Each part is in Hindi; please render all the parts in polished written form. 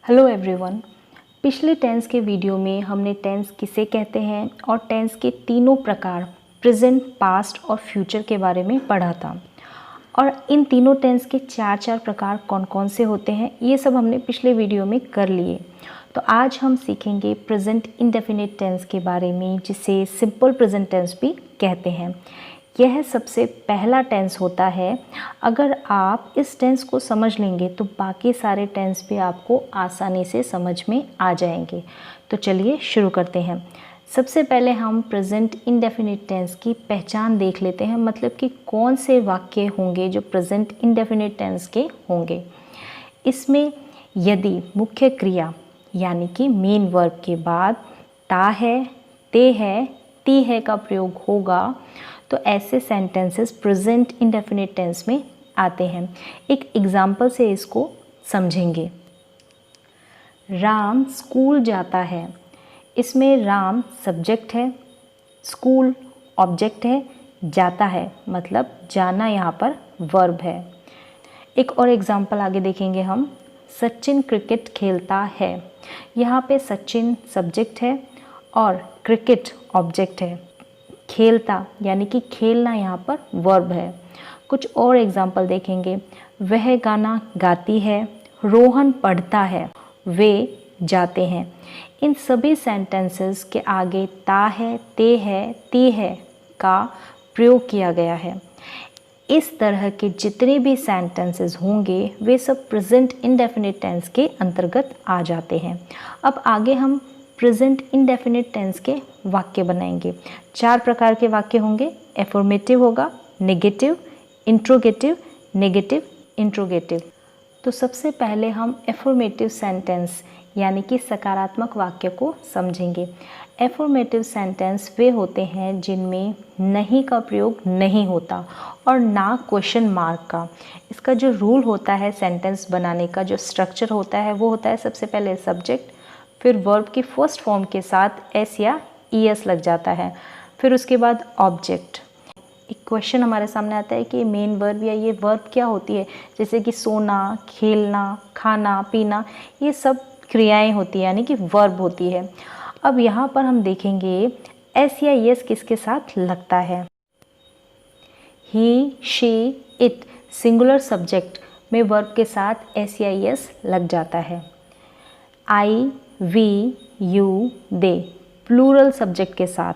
Hello everyone. पिछले टेंस के वीडियो में हमने टेंस किसे कहते हैं और टेंस के तीनों प्रकार प्रेजेंट, पास्ट और फ्यूचर के बारे में पढ़ा था। और इन तीनों टेंस के चार चार प्रकार कौन कौन से होते हैं ये सब हमने पिछले वीडियो में कर लिए। तो आज हम सीखेंगे प्रेजेंट इंडेफिनिट टेंस के बारे में, जिसे सिंपल प्रेजेंट टेंस भी कहते हैं। यह सबसे पहला टेंस होता है। अगर आप इस टेंस को समझ लेंगे तो बाकी सारे टेंस भी आपको आसानी से समझ में आ जाएंगे। तो चलिए शुरू करते हैं। सबसे पहले हम प्रेजेंट इंडेफिनिट टेंस की पहचान देख लेते हैं, मतलब कि कौन से वाक्य होंगे जो प्रेजेंट इंडेफिनिट टेंस के होंगे। इसमें यदि मुख्य क्रिया यानी कि मेन वर्ब के बाद ता है, ते है, ती है का प्रयोग होगा तो ऐसे सेंटेंसेस प्रेजेंट इंडेफिनिट टेंस में आते हैं। एक एग्जाम्पल से इसको समझेंगे। राम स्कूल जाता है। इसमें राम सब्जेक्ट है, स्कूल ऑब्जेक्ट है, जाता है मतलब जाना यहाँ पर वर्ब है। एक और एग्जाम्पल आगे देखेंगे हम। सचिन क्रिकेट खेलता है। यहाँ पे सचिन सब्जेक्ट है और क्रिकेट ऑब्जेक्ट है। खेलता यानी कि खेलना यहाँ पर वर्ब है। कुछ और एग्जाम्पल देखेंगे। वह गाना गाती है, रोहन पढ़ता है, वे जाते हैं। इन सभी सेंटेंसेस के आगे ता है, ते है, ती है का प्रयोग किया गया है। इस तरह के जितने भी सेंटेंसेस होंगे वे सब प्रेजेंट इंडेफिनिट टेंस के अंतर्गत आ जाते हैं। अब आगे हम प्रेजेंट इंडेफिनिट टेंस के वाक्य बनाएंगे। चार प्रकार के वाक्य होंगे। एफर्मेटिव होगा, नेगेटिव, इंट्रोगेटिव, नेगेटिव, इंट्रोगेटिव। तो सबसे पहले हम एफर्मेटिव सेंटेंस यानी कि सकारात्मक वाक्य को समझेंगे। एफर्मेटिव सेंटेंस वे होते हैं जिनमें नहीं का प्रयोग नहीं होता और ना क्वेश्चन मार्क का। इसका जो रूल होता है सेंटेंस बनाने का, जो स्ट्रक्चर होता है वो होता है सबसे पहले सब्जेक्ट, फिर वर्ब की फर्स्ट फॉर्म के साथ एस या ईएस लग जाता है, फिर उसके बाद ऑब्जेक्ट। एक क्वेश्चन हमारे सामने आता है कि मेन वर्ब या ये वर्ब क्या होती है, जैसे कि सोना, खेलना, खाना, पीना, ये सब क्रियाएं होती हैं यानी कि वर्ब होती है। अब यहाँ पर हम देखेंगे एस या ईएस किसके साथ लगता है। He, she, it singular subject में वर्ब के साथ एस या ईएस लग जाता है। I, we, you, they plural subject के साथ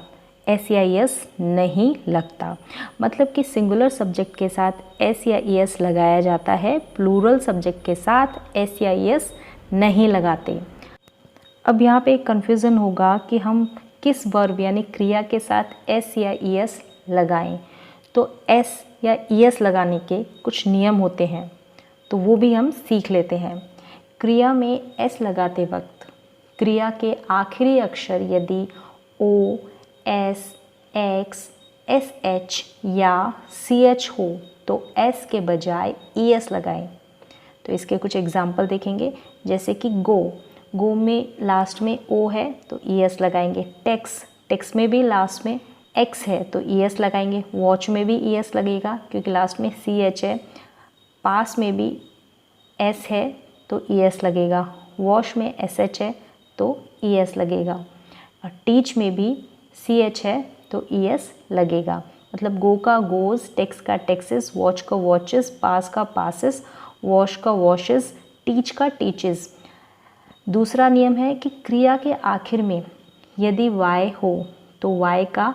एस या ईएस नहीं लगता। मतलब कि सिंगुलर सब्जेक्ट के साथ एस या ईएस लगाया जाता है, प्लूरल सब्जेक्ट के साथ एस या ईएस नहीं लगाते। अब यहाँ पे एक कन्फ्यूज़न होगा कि हम किस वर्ब यानी क्रिया के साथ एस या ईएस लगाएं। तो एस या ईएस लगाने के कुछ नियम होते हैं, तो वो भी हम सीख लेते हैं। क्रिया में एस लगाते वक्त क्रिया के आखिरी अक्षर यदि ओ, एस, एक्स, एस एच या सी एच हो तो एस के बजाय ई एस लगाएं। तो इसके कुछ एग्जाम्पल देखेंगे, जैसे कि गो, गो में लास्ट में ओ है तो ई एस लगाएंगे। टेक्स, टेक्स में भी लास्ट में एक्स है तो ई एस लगाएंगे। वॉच में भी ई एस लगेगा क्योंकि लास्ट में सी एच है। पास में भी एस है तो ई एस लगेगा। वॉश में एस एच है तो ई एस लगेगा। और टीच में भी सी एच है तो ई एस लगेगा। मतलब गो का गोज़, टेक्स का टेक्सेस, वॉच का वॉचेस, पास का पासेस, वॉश का वॉशेस, टीच का टीचेस। दूसरा नियम है कि क्रिया के आखिर में यदि वाई हो तो वाई का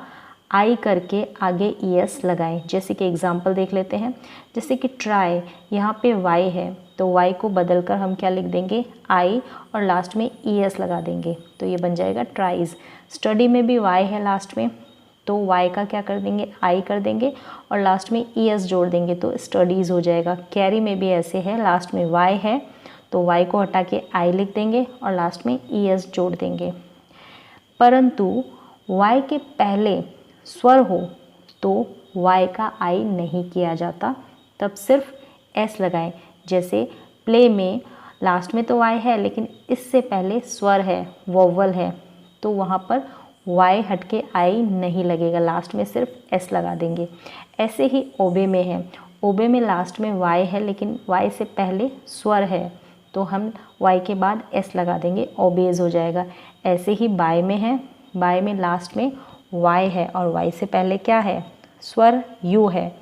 आई करके आगे ई एस लगाएं। जैसे कि एग्जाम्पल देख लेते हैं, जैसे कि ट्राई, यहाँ पे वाई है तो वाई को बदलकर हम क्या लिख देंगे, आई, और लास्ट में ई एस लगा देंगे तो ये बन जाएगा ट्राइज। स्टडी में भी वाई है लास्ट में तो वाई का क्या कर देंगे, आई कर देंगे और लास्ट में ई एस जोड़ देंगे तो स्टडीज़ हो जाएगा। कैरी में भी ऐसे है, लास्ट में वाई है तो वाई को हटा के आई लिख देंगे और लास्ट में ई एस जोड़ देंगे। परंतु वाई के पहले स्वर हो तो वाई का आई नहीं किया जाता, तब सिर्फ एस लगाएं। जैसे प्ले में लास्ट में तो वाई है लेकिन इससे पहले स्वर है, वोवल है, तो वहाँ पर वाई हट के आई नहीं लगेगा, लास्ट में सिर्फ एस लगा देंगे। ऐसे ही ओबे में है, ओबे में लास्ट में वाई है लेकिन वाई से पहले स्वर है तो हम y के बाद s लगा देंगे, ओबेज हो जाएगा। ऐसे ही बाय में है, बाय में लास्ट में y है और y से पहले क्या है, स्वर u है,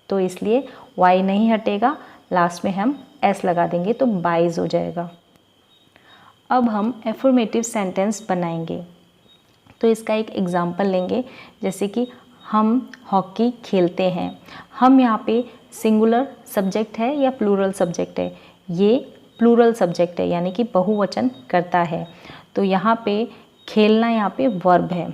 तो इसलिए y नहीं हटेगा, लास्ट में हम s लगा देंगे तो बाइज हो जाएगा। अब हम एफर्मेटिव सेंटेंस बनाएंगे, तो इसका एक एग्जाम्पल लेंगे, जैसे कि हम हॉकी खेलते हैं। हम यहाँ पे सिंगुलर सब्जेक्ट है या प्लूरल सब्जेक्ट है, ये प्लूरल सब्जेक्ट है यानी कि बहुवचन करता है। तो यहाँ पे खेलना यहाँ पे वर्ब है,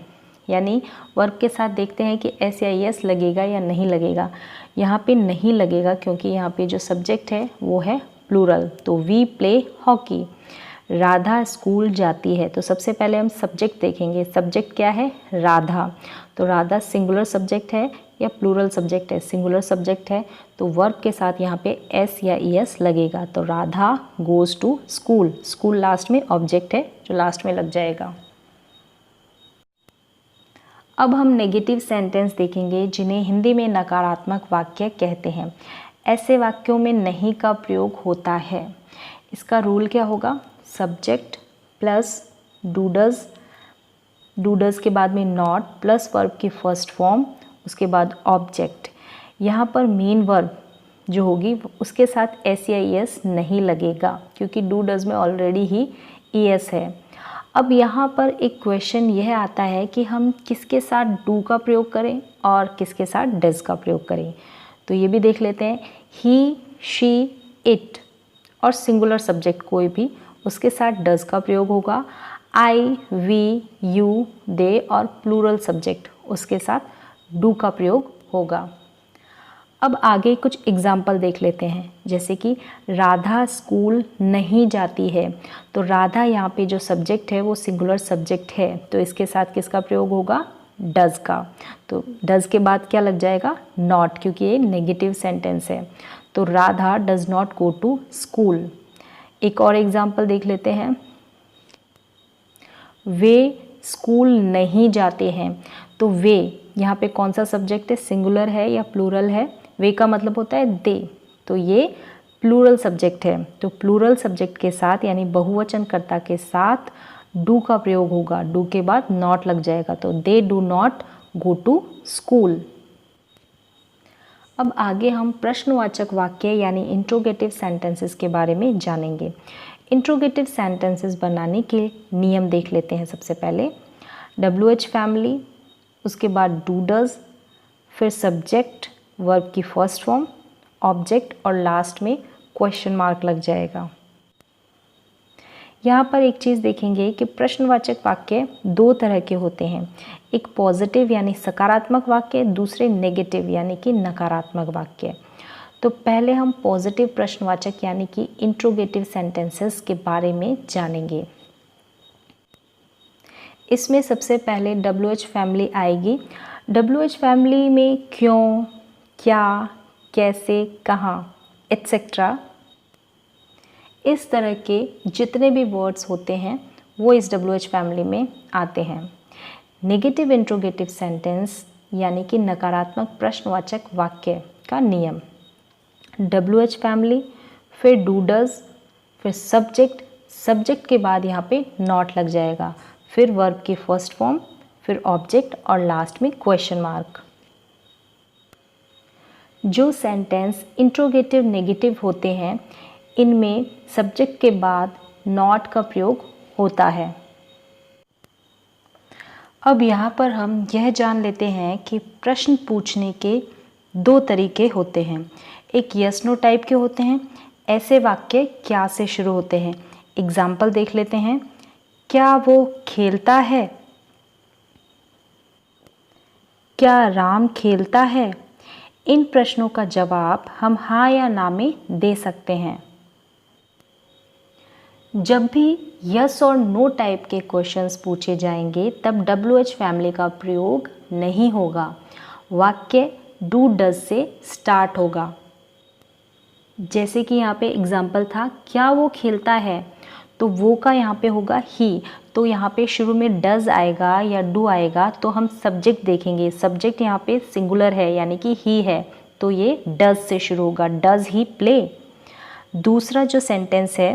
यानी वर्ब के साथ देखते हैं कि एस या एस लगेगा या नहीं लगेगा। यहाँ पे नहीं लगेगा क्योंकि यहाँ पे जो सब्जेक्ट है वो है प्लूरल, तो we play hockey. Radha school जाती है, तो सबसे पहले हम सब्जेक्ट देखेंगे, सब्जेक्ट क्या है, राधा। तो राधा सिंगुलर सब्जेक्ट है या प्लूरल सब्जेक्ट है, सिंगुलर सब्जेक्ट है, तो वर्ब के साथ यहाँ पे एस या ईएस लगेगा। तो Radha goes to school, school last में ऑब्जेक्ट है जो लास्ट में लग जाएगा। अब हम नेगेटिव सेंटेंस देखेंगे जिन्हें हिंदी में नकारात्मक वाक्य कहते हैं। ऐसे वाक्यों में नहीं का प्रयोग होता है। इसका रूल क्या होगा, सब्जेक्ट प्लस डूडज, डूडज के बाद में नॉट प्लस वर्ब की फर्स्ट फॉर्म, उसके बाद ऑब्जेक्ट। यहाँ पर मेन वर्ब जो होगी उसके साथ एस या एस नहीं लगेगा क्योंकि डूडज में ऑलरेडी ही एस है। अब यहाँ पर एक क्वेश्चन यह आता है कि हम किसके साथ डू का प्रयोग करें और किसके साथ डज का प्रयोग करें, तो ये भी देख लेते हैं। ही, शी, इट और सिंगुलर सब्जेक्ट कोई भी, उसके साथ डज का प्रयोग होगा। आई, वी, यू, दे और प्लूरल सब्जेक्ट उसके साथ डू का प्रयोग होगा। अब आगे कुछ एग्जाम्पल देख लेते हैं, जैसे कि राधा स्कूल नहीं जाती है। तो राधा यहाँ पे जो सब्जेक्ट है वो सिंगुलर सब्जेक्ट है, तो इसके साथ किसका प्रयोग होगा, डज का। तो डज के बाद क्या लग जाएगा, नॉट, क्योंकि ये नेगेटिव सेंटेंस है। तो Radha does not go to school. एक और एग्जाम्पल देख लेते हैं, वे स्कूल नहीं जाते हैं। तो वे यहाँ पे कौन सा सब्जेक्ट है, सिंगुलर है या प्लूरल है, वे का मतलब होता है दे, तो ये प्लूरल सब्जेक्ट है। तो प्लूरल सब्जेक्ट के साथ यानी बहुवचन कर्ता के साथ डू का प्रयोग होगा, डू के बाद नॉट लग जाएगा, तो they do not go to school. अब आगे हम प्रश्नवाचक वाक्य यानी इंट्रोगेटिव सेंटेंसेस के बारे में जानेंगे। इंट्रोगेटिव सेंटेंसेस बनाने के नियम देख लेते हैं। सबसे पहले WH फैमिली, उसके बाद डू डज, फिर सब्जेक्ट, वर्ब की फर्स्ट फॉर्म, ऑब्जेक्ट और लास्ट में क्वेश्चन मार्क लग जाएगा। यहाँ पर एक चीज़ देखेंगे कि प्रश्नवाचक वाक्य दो तरह के होते हैं, एक पॉजिटिव यानी सकारात्मक वाक्य, दूसरे नेगेटिव यानी कि नकारात्मक वाक्य। तो पहले हम पॉजिटिव प्रश्नवाचक यानी कि इंट्रोगेटिव सेंटेंसेस के बारे में जानेंगे। इसमें सबसे पहले WH फैमिली आएगी। WH फैमिली में क्यों, क्या, कैसे, कहाँ एट्सेट्रा, इस तरह के जितने भी वर्ड्स होते हैं वो इस WH फैमिली में आते हैं। नेगेटिव इंट्रोगेटिव सेंटेंस यानी कि नकारात्मक प्रश्नवाचक वाक्य का नियम, WH फैमिली, फिर डू डज, फिर सब्जेक्ट, सब्जेक्ट के बाद यहाँ पे नॉट लग जाएगा, फिर वर्ब की फर्स्ट फॉर्म, फिर ऑब्जेक्ट और लास्ट में क्वेश्चन मार्क। जो सेंटेंस इंट्रोगेटिव नेगेटिव होते हैं इनमें सब्जेक्ट के बाद नॉट का प्रयोग होता है। अब यहाँ पर हम यह जान लेते हैं कि प्रश्न पूछने के दो तरीके होते हैं, एक यस नो टाइप के होते हैं। ऐसे वाक्य क्या से शुरू होते हैं, एग्जाम्पल देख लेते हैं। क्या वो खेलता है, क्या राम खेलता है। इन प्रश्नों का जवाब हम हाँ या ना में दे सकते हैं। जब भी यस और नो टाइप के क्वेश्चंस पूछे जाएंगे तब WH फैमिली का प्रयोग नहीं होगा, वाक्य डू डज से स्टार्ट होगा। जैसे कि यहाँ पे एग्जाम्पल था, क्या वो खेलता है, तो वो का यहाँ पे होगा ही, तो यहाँ पे शुरू में डज आएगा या डू आएगा तो हम सब्जेक्ट देखेंगे। सब्जेक्ट यहाँ पे सिंगुलर है यानी कि ही है, तो ये डज से शुरू होगा, डज ही प्ले। दूसरा जो सेंटेंस है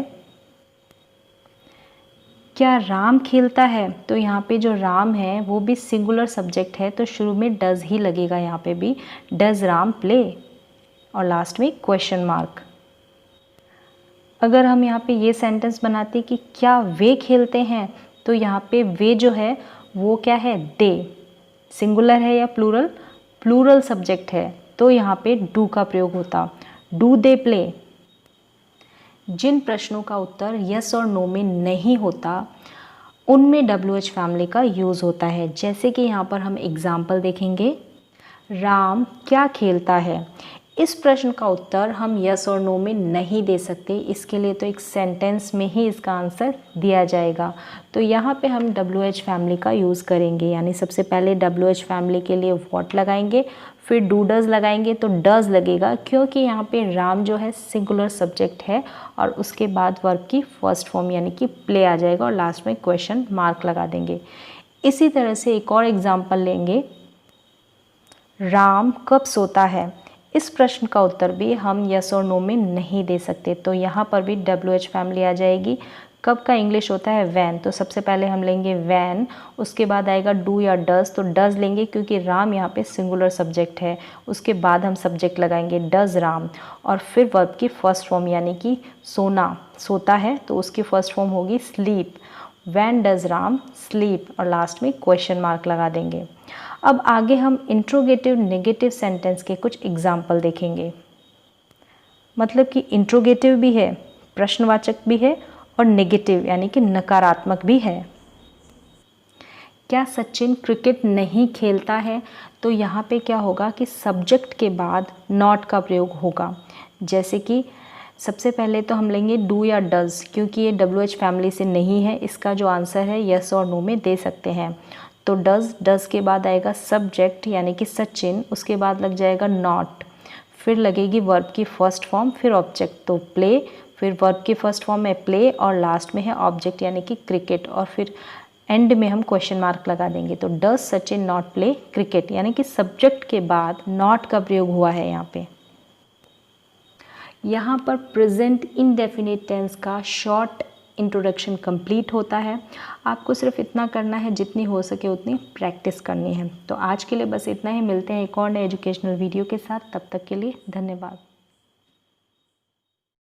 क्या राम खेलता है, तो यहाँ पे जो राम है वो भी सिंगुलर सब्जेक्ट है, तो शुरू में डज ही लगेगा यहाँ पे भी, डज राम प्ले, और लास्ट में क्वेश्चन मार्क। अगर हम यहाँ पे ये सेंटेंस बनाते कि क्या वे खेलते हैं, तो यहाँ पे वे जो है वो क्या है, दे, सिंगुलर है या प्लूरल, प्लूरल सब्जेक्ट है, तो यहाँ पे डू का प्रयोग होता, डू दे प्ले। जिन प्रश्नों का उत्तर यस और नो में नहीं होता उनमें WH फैमिली का यूज़ होता है। जैसे कि यहाँ पर हम एग्जाम्पल देखेंगे, राम क्या खेलता है। इस प्रश्न का उत्तर हम यस और नो में नहीं दे सकते, इसके लिए तो एक सेंटेंस में ही इसका आंसर दिया जाएगा। तो यहाँ पे हम WH फैमिली का यूज़ करेंगे, यानी सबसे पहले WH फैमिली के लिए व्हाट लगाएंगे, फिर डू डज लगाएंगे, तो डज लगेगा क्योंकि यहाँ पे राम जो है सिंगुलर सब्जेक्ट है, और उसके बाद वर्ब की फर्स्ट फॉर्म यानी कि प्ले आ जाएगा, और लास्ट में क्वेश्चन मार्क लगा देंगे। इसी तरह से एक और एग्जाम्पल लेंगे, राम कब सोता है। इस प्रश्न का उत्तर भी हम यस और नो में नहीं दे सकते, तो यहाँ पर भी WH फैमिली आ जाएगी। कब का इंग्लिश होता है वैन, तो सबसे पहले हम लेंगे वैन, उसके बाद आएगा डू या डज, तो डज लेंगे क्योंकि राम यहाँ पे सिंगुलर सब्जेक्ट है, उसके बाद हम सब्जेक्ट लगाएंगे डज राम, और फिर वर्ब की फर्स्ट फॉर्म यानी कि सोना, सोता है, तो उसकी फर्स्ट फॉर्म होगी sleep, van does Ram sleep, और लास्ट में क्वेश्चन मार्क लगा देंगे। अब आगे हम इंट्रोगेटिव नेगेटिव सेंटेंस के कुछ एग्जाम्पल देखेंगे, मतलब कि इंट्रोगेटिव भी है, प्रश्नवाचक भी है, और नेगेटिव यानी कि नकारात्मक भी है। क्या सचिन क्रिकेट नहीं खेलता है, तो यहाँ पे क्या होगा कि सब्जेक्ट के बाद नॉट का प्रयोग होगा। जैसे कि सबसे पहले तो हम लेंगे डू या डज, क्योंकि ये WH फैमिली से नहीं है, इसका जो आंसर है यस और नो में दे सकते हैं। तो डज के बाद आएगा सब्जेक्ट यानी कि सचिन, उसके बाद लग जाएगा नॉट, फिर लगेगी वर्ब की फर्स्ट फॉर्म, फिर ऑब्जेक्ट तो प्ले, फिर वर्ब की फर्स्ट फॉर्म में प्ले, और लास्ट में है ऑब्जेक्ट यानी कि क्रिकेट, और फिर एंड में हम क्वेश्चन मार्क लगा देंगे। तो does Sachin not play cricket, यानी कि सब्जेक्ट के बाद नॉट का प्रयोग हुआ है यहाँ पे। यहाँ पर प्रेजेंट इंडेफिनिट टेंस का शॉर्ट इंट्रोडक्शन कंप्लीट होता है। आपको सिर्फ इतना करना है, जितनी हो सके उतनी प्रैक्टिस करनी है। तो आज के लिए बस इतना ही, मिलते हैं एक और नए एजुकेशनल वीडियो के साथ, तब तक के लिए धन्यवाद।